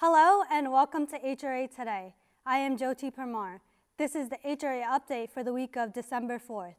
Hello and welcome to HRA Today. I am Jyoti Parmar. This is the HRA update for the week of December 4th.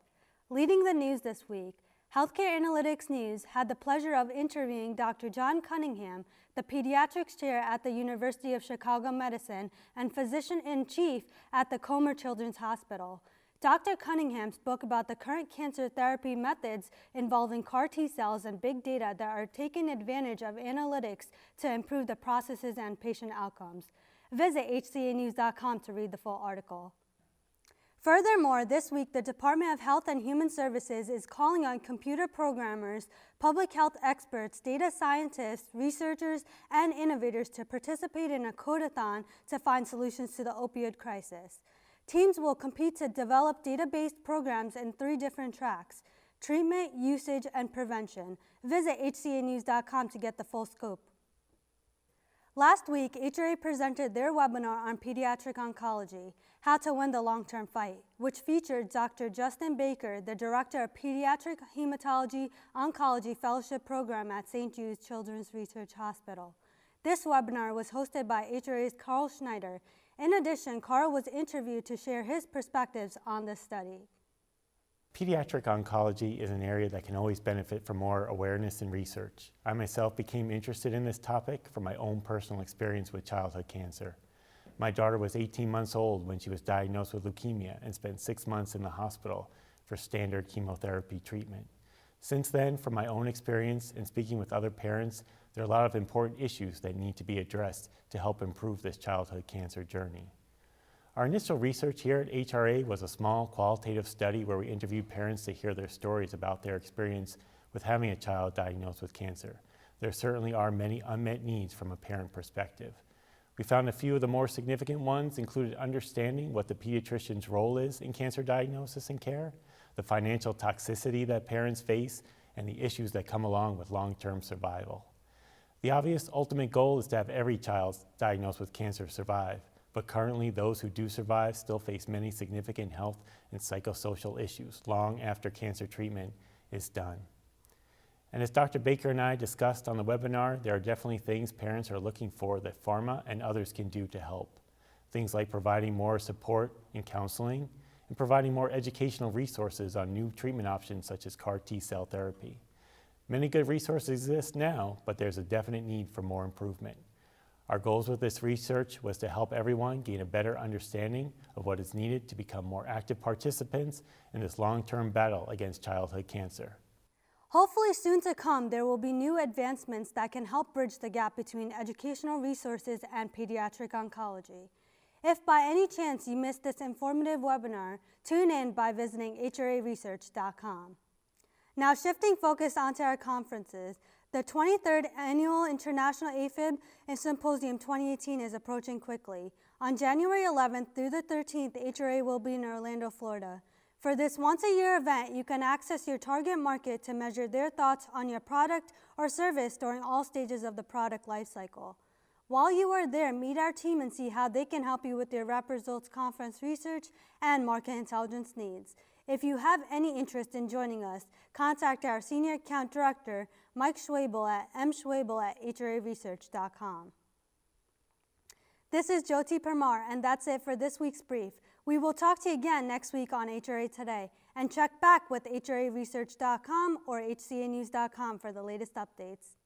Leading the news this week, Healthcare Analytics News had the pleasure of interviewing Dr. John Cunningham, the Pediatrics Chair at the University of Chicago Medicine and Physician-in-Chief at the Comer Children's Hospital. Dr. Cunningham spoke about the current cancer therapy methods involving CAR T cells and big data that are taking advantage of analytics to improve the processes and patient outcomes. Visit hcanews.com to read the full article. Furthermore, this week, the Department of Health and Human Services is calling on computer programmers, public health experts, data scientists, researchers, and innovators to participate in a code-a-thon to find solutions to the opioid crisis. Teams will compete to develop data-based programs in 3 different tracks: treatment, usage, and prevention. Visit hcanews.com to get the full scope. Last week, HRA presented their webinar on pediatric oncology, How to Win the Long-Term Fight, which featured Dr. Justin Baker, the Director of Pediatric Hematology Oncology Fellowship Program at St. Jude's Children's Research Hospital. This webinar was hosted by HRA's Carl Schneider. In addition, Carl was interviewed to share his perspectives on this study. Pediatric oncology is an area that can always benefit from more awareness and research. I myself became interested in this topic from my own personal experience with childhood cancer. My daughter was 18 months old when she was diagnosed with leukemia and spent 6 months in the hospital for standard chemotherapy treatment. Since then, from my own experience and speaking with other parents, there are a lot of important issues that need to be addressed to help improve this childhood cancer journey. Our initial research here at HRA was a small qualitative study where we interviewed parents to hear their stories about their experience with having a child diagnosed with cancer. There certainly are many unmet needs from a parent perspective. We found a few of the more significant ones included understanding what the pediatrician's role is in cancer diagnosis and care, the financial toxicity that parents face, and the issues that come along with long-term survival. The obvious ultimate goal is to have every child diagnosed with cancer survive, but currently those who do survive still face many significant health and psychosocial issues long after cancer treatment is done. And as Dr. Baker and I discussed on the webinar, there are definitely things parents are looking for that pharma and others can do to help. Things like providing more support and counseling, and providing more educational resources on new treatment options such as CAR T cell therapy. Many good resources exist now, but there's a definite need for more improvement. Our goals with this research was to help everyone gain a better understanding of what is needed to become more active participants in this long-term battle against childhood cancer. Hopefully soon to come, there will be new advancements that can help bridge the gap between educational resources and pediatric oncology. If by any chance you missed this informative webinar, tune in by visiting hraresearch.com. Now shifting focus onto our conferences, the 23rd Annual International AFib and Symposium 2018 is approaching quickly. On January 11th through the 13th, HRA will be in Orlando, Florida. For this once-a-year event, you can access your target market to measure their thoughts on your product or service during all stages of the product lifecycle. While you are there, meet our team and see how they can help you with your Rap Results Conference research and market intelligence needs. If you have any interest in joining us, contact our Senior Account Director, Mike Schwabel at mschwabel@hraresearch.com. This is Jyoti Parmar, and that's it for this week's brief. We will talk to you again next week on HRA Today, and check back with hraresearch.com or hcanews.com for the latest updates.